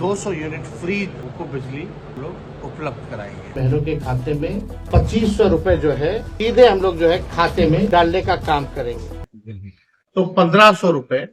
200 unit free को बिजली लोग उपलब्ध कराएंगे। बहनों के खाते में 2500 रुपए जो है सीधे हम लोग जो है खाते में डालने का काम करेंगे। तो 1500 रुपए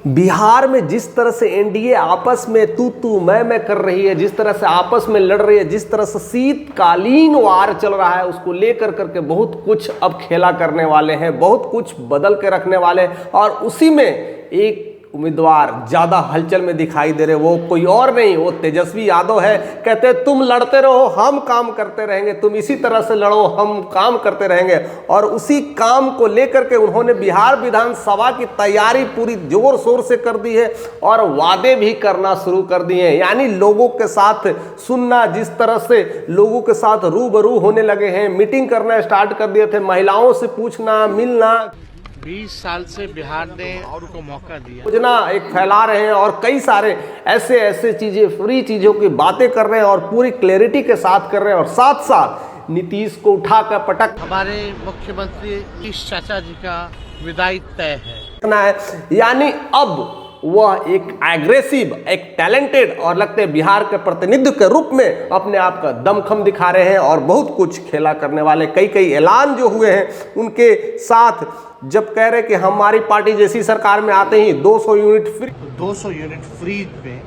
बिहार में जिस तरह से एनडीए आपस में तू मैं कर रही है, जिस तरह से आपस में लड़ रही है, जिस तरह से शीतकालीन वार चल रहा है, उसको लेकर करके बहुत कुछ अब खेला करने वाले हैं, बहुत कुछ बदल के रखने वाले हैं। और उसी में एक उम्मीदवार ज्यादा हलचल में दिखाई दे रहे, वो कोई और नहीं, वो तेजस्वी यादव है। कहते हैं तुम लड़ते रहो, हम काम करते रहेंगे, तुम इसी तरह से लड़ो, हम काम करते रहेंगे। और उसी काम को लेकर के उन्होंने बिहार विधानसभा की तैयारी पूरी जोर शोर से कर दी है और वादे भी करना शुरू कर दिए हैं। यानी लोगों के साथ सुनना, जिस तरह से लोगों के साथ रूबरू होने लगे हैं, मीटिंग करना स्टार्ट कर दिए थे, महिलाओं से पूछना, मिलना। 20 साल से बिहार ने उनको मौका दिया, योजना एक फैला रहे हैं और कई सारे ऐसे चीजें, फ्री चीजों की बातें कर रहे हैं और पूरी क्लैरिटी के साथ कर रहे हैं। और साथ साथ नीतीश को उठाकर पटक हमारे मुख्यमंत्री नीतीश चाचा जी का विदाई तय है। यानी अब वह एक एग्रेसिव, एक टैलेंटेड और लगते हैं बिहार के प्रतिनिधि के रूप में अपने आप का दमखम दिखा रहे हैं और बहुत कुछ खेला करने वाले। कई ऐलान जो हुए हैं उनके साथ, जब कह रहे कि हमारी पार्टी जैसी सरकार में आते ही 200 यूनिट फ्री, 200 यूनिट फ्री पे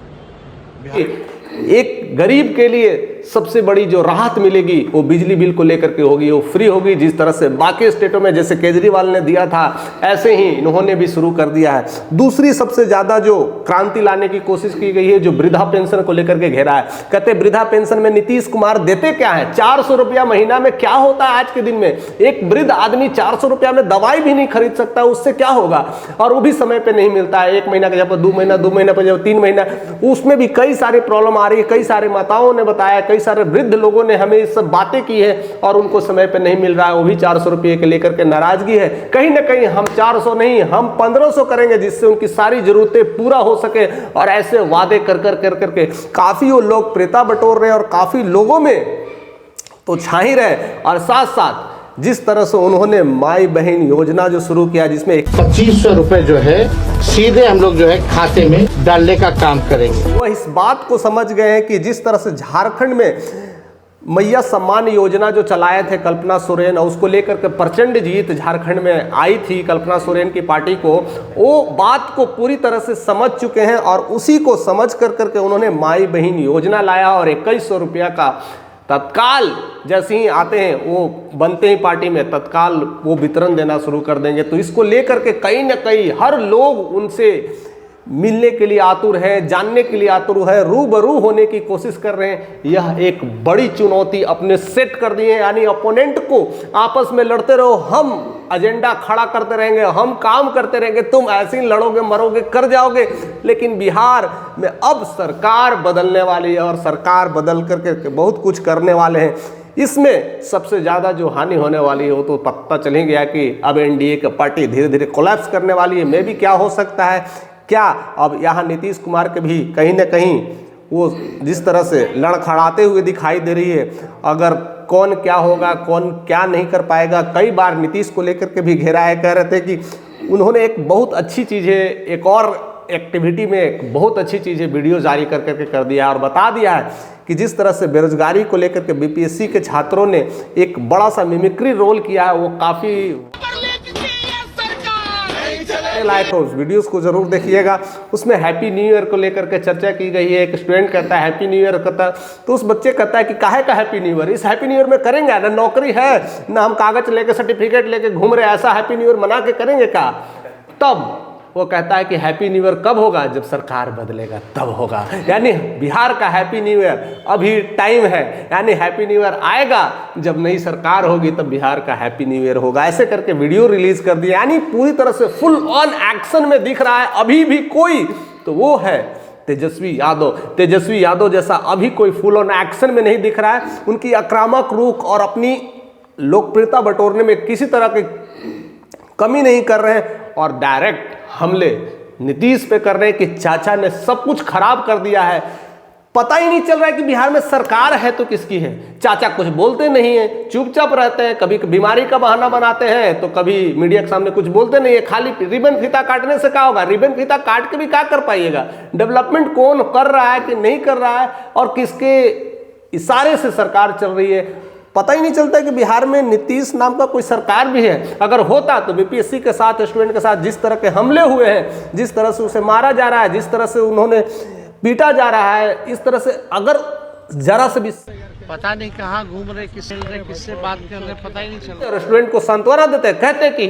एक गरीब के लिए सबसे बड़ी जो राहत मिलेगी वो बिजली बिल को लेकर के होगी, वो फ्री होगी। जिस तरह से बाकी स्टेटों में जैसे केजरीवाल ने दिया था, ऐसे ही इन्होंने भी शुरू कर दिया है। दूसरी सबसे ज्यादा जो क्रांति लाने की कोशिश की गई है, जो वृद्धा पेंशन को लेकर के घेरा है। कहते वृद्धा पेंशन में नीतीश कुमार देते क्या है, 400 रुपया महीना में क्या होता है आज के दिन में? एक वृद्ध आदमी 400 रुपया में दवाई भी नहीं खरीद सकता, उससे क्या होगा? और वो भी समय पे नहीं मिलता है, 1 महीना का जब 2 महीना, 2 महीना पर जब 3 महीना, उसमें भी कई सारी प्रॉब्लम आ रही है। कई सारे माताओं ने बताया, कई सारे वृद्ध लोगों ने हमें इस सब बातें की है और उनको समय पे नहीं मिल रहा है, वो भी 400 रुपये के लेकर के नाराजगी है। कहीं ना कहीं हम 400 नहीं, हम 1500 करेंगे जिससे उनकी सारी जरूरतें पूरा हो सके। और ऐसे वादे कर करके काफी वो लोग प्रेता बटोर रहे हैं और काफी लोगों में तो छा ही रहे। और साथ साथ जिस तरह से उन्होंने माई बहन योजना जो शुरू किया, जिसमें 2500 रुपए जो है सीधे हम लोग जो है खाते में डालने का काम करेंगे। वो इस बात को समझ गए हैं कि जिस तरह से झारखंड में मैया सम्मान योजना जो चलाए थे कल्पना सोरेन, और उसको लेकर के प्रचंड जीत झारखंड में आई थी कल्पना सोरेन की पार्टी को, वो बात को पूरी तरह से समझ चुके हैं। और उसी को समझ करके उन्होंने माई बहन योजना लाया और 2100 रुपया का तत्काल जैसे ही आते हैं, वो बनते ही पार्टी में तत्काल वो वितरण देना शुरू कर देंगे। तो इसको लेकर के कहीं ना कहीं हर लोग उनसे मिलने के लिए आतुर है, जानने के लिए आतुर है, रूबरू होने की कोशिश कर रहे हैं। यह एक बड़ी चुनौती अपने सेट कर दी है। यानी अपोनेंट को आपस में लड़ते रहो, हम एजेंडा खड़ा करते रहेंगे, हम काम करते रहेंगे, तुम ऐसे ही लड़ोगे, मरोगे, कर जाओगे। लेकिन बिहार में अब सरकार बदलने वाली है और सरकार बदल करके बहुत कुछ करने वाले हैं। इसमें सबसे ज़्यादा जो हानि होने वाली है वो तो पता चल ही गया कि अब एनडीए की पार्टी धीरे धीरे कोलैप्स करने वाली है। मे भी क्या हो सकता है, क्या अब यहाँ नीतीश कुमार के भी कहीं ना कहीं वो जिस तरह से लड़खड़ाते हुए दिखाई दे रही है, अगर कौन क्या होगा, कौन क्या नहीं कर पाएगा। कई बार नीतीश को लेकर के भी घेरा है, कह रहे थे कि उन्होंने एक बहुत अच्छी चीज़ है, एक और एक्टिविटी में एक बहुत अच्छी चीज़ है, वीडियो जारी करके कर दिया है और बता दिया है कि जिस तरह से बेरोजगारी को लेकर के बीपीएससी के छात्रों ने एक बड़ा सा मिमिक्री रोल किया है, वो काफ़ी लायक हो। उस वीडियोस को जरूर देखिएगा। उसमें हैप्पी न्यू ईयर को लेकर के चर्चा की गई है। एक स्टूडेंट कहता है हैप्पी न्यू ईयर कहता है, तो उस बच्चे कहता है कि काहे का हैप्पी न्यू ईयर, इस हैप्पी न्यू ईयर में करेंगे ना, नौकरी है ना, हम कागज लेके सर्टिफिकेट लेके घूम रहे, ऐसा हैप्पी न्यू ईयर मना के करेंगे क्या? तब वो कहता है कि हैप्पी न्यू ईयर कब होगा, जब सरकार बदलेगा तब होगा। यानी बिहार का हैप्पी न्यू ईयर अभी टाइम है, यानी हैप्पी न्यू ईयर आएगा जब नई सरकार होगी, तब बिहार का हैप्पी न्यू ईयर होगा। ऐसे करके वीडियो रिलीज कर दिया। यानी पूरी तरह से फुल ऑन एक्शन में दिख रहा है अभी भी कोई, तो वो है तेजस्वी यादव। तेजस्वी यादव जैसा अभी कोई फुल ऑन एक्शन में नहीं दिख रहा है। उनकी आक्रामक रुख और अपनी लोकप्रियता बटोरने में किसी तरह की कमी नहीं कर रहे हैं और डायरेक्ट हमले नीतीश पे कर रहे हैं कि चाचा ने सब कुछ खराब कर दिया है। पता ही नहीं चल रहा है कि बिहार में सरकार है तो किसकी है। चाचा कुछ बोलते नहीं है, चुपचाप रहते हैं, कभी बीमारी का बहाना बनाते हैं तो कभी मीडिया के सामने कुछ बोलते नहीं है। खाली रिबन फीता काटने से क्या होगा? रिबन फीता काट के भी क्या कर पाइएगा? डेवलपमेंट कौन कर रहा है कि नहीं कर रहा है और किसके इशारे से सरकार चल रही है, पता ही नहीं चलता कि बिहार में नीतीश नाम का कोई सरकार भी है। अगर होता तो बीपीएससी के साथ, स्टूडेंट के साथ जिस तरह के हमले हुए हैं, जिस तरह से उसे मारा जा रहा है, जिस तरह से उन्होंने पीटा जा रहा है, इस तरह से अगर जरा से भी पता नहीं कहाँ घूम रहे, किससे बात कर रहे, पता ही नहीं चल रहा। रेस्टोरेंट को सांत्वना देते, कहते कि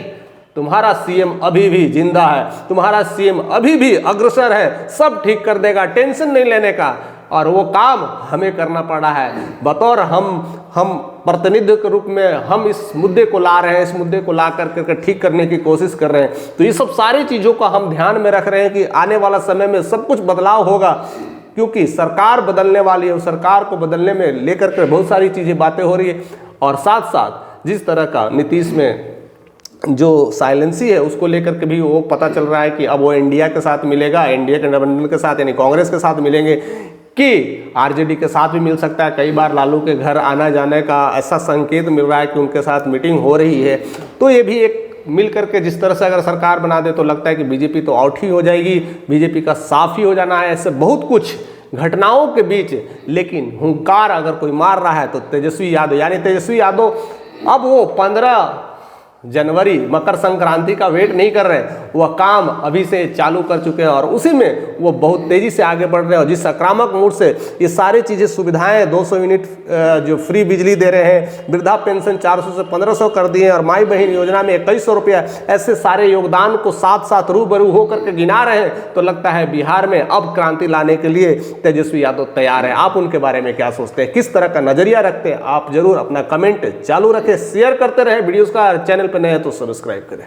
तुम्हारा सीएम अभी भी जिंदा है, तुम्हारा सीएम अभी भी अग्रसर है, सब ठीक कर देगा, टेंशन नहीं लेने का। और वो काम हमें करना पड़ा है। बतौर हम प्रतिनिधि के रूप में हम इस मुद्दे को ला रहे हैं, इस मुद्दे को ला करके ठीक करने की कोशिश कर रहे हैं। तो ये सब सारी चीज़ों का हम ध्यान में रख रहे हैं कि आने वाला समय में सब कुछ बदलाव होगा, क्योंकि सरकार बदलने वाली है और सरकार को बदलने में लेकर के बहुत सारी चीज़ें बातें हो रही है। और साथ साथ जिस तरह का नीतीश में जो साइलेंसी है उसको लेकर के भी वो पता चल रहा है कि अब वो इंडिया के साथ मिलेगा, इंडिया के गठबंधन के साथ यानी कांग्रेस के साथ मिलेंगे कि आरजेडी के साथ भी मिल सकता है। कई बार लालू के घर आना जाने का ऐसा संकेत मिल रहा है कि उनके साथ मीटिंग हो रही है। तो ये भी एक मिल करके जिस तरह से अगर सरकार बना दे तो लगता है कि बीजेपी तो आउट ही हो जाएगी, बीजेपी का साफ ही हो जाना है। ऐसे बहुत कुछ घटनाओं के बीच लेकिन हुंकार अगर कोई मार रहा है तो तेजस्वी यादव, यानी तेजस्वी यादव अब वो 15 जनवरी मकर संक्रांति का वेट नहीं कर रहे, वह काम अभी से चालू कर चुके हैं और उसी में वो बहुत तेजी से आगे बढ़ रहे हैं। और जिस आक्रामक मूड से ये सारी चीज़ें सुविधाएं 200 यूनिट जो फ्री बिजली दे रहे हैं, वृद्धा पेंशन 400 से 1500 कर दिए और माई बहन योजना में 2100 रुपया, ऐसे सारे योगदान को साथ साथ रूबरू होकर के गिना रहे हैं। तो लगता है बिहार में अब क्रांति लाने के लिए तेजस्वी यादव तैयार है। आप उनके बारे में क्या सोचते हैं, किस तरह का नजरिया रखते हैं? आप जरूर अपना कमेंट चालू रखें, शेयर करते रहे वीडियोज़ का। चैनल पर नए हैं तो सब्सक्राइब करें।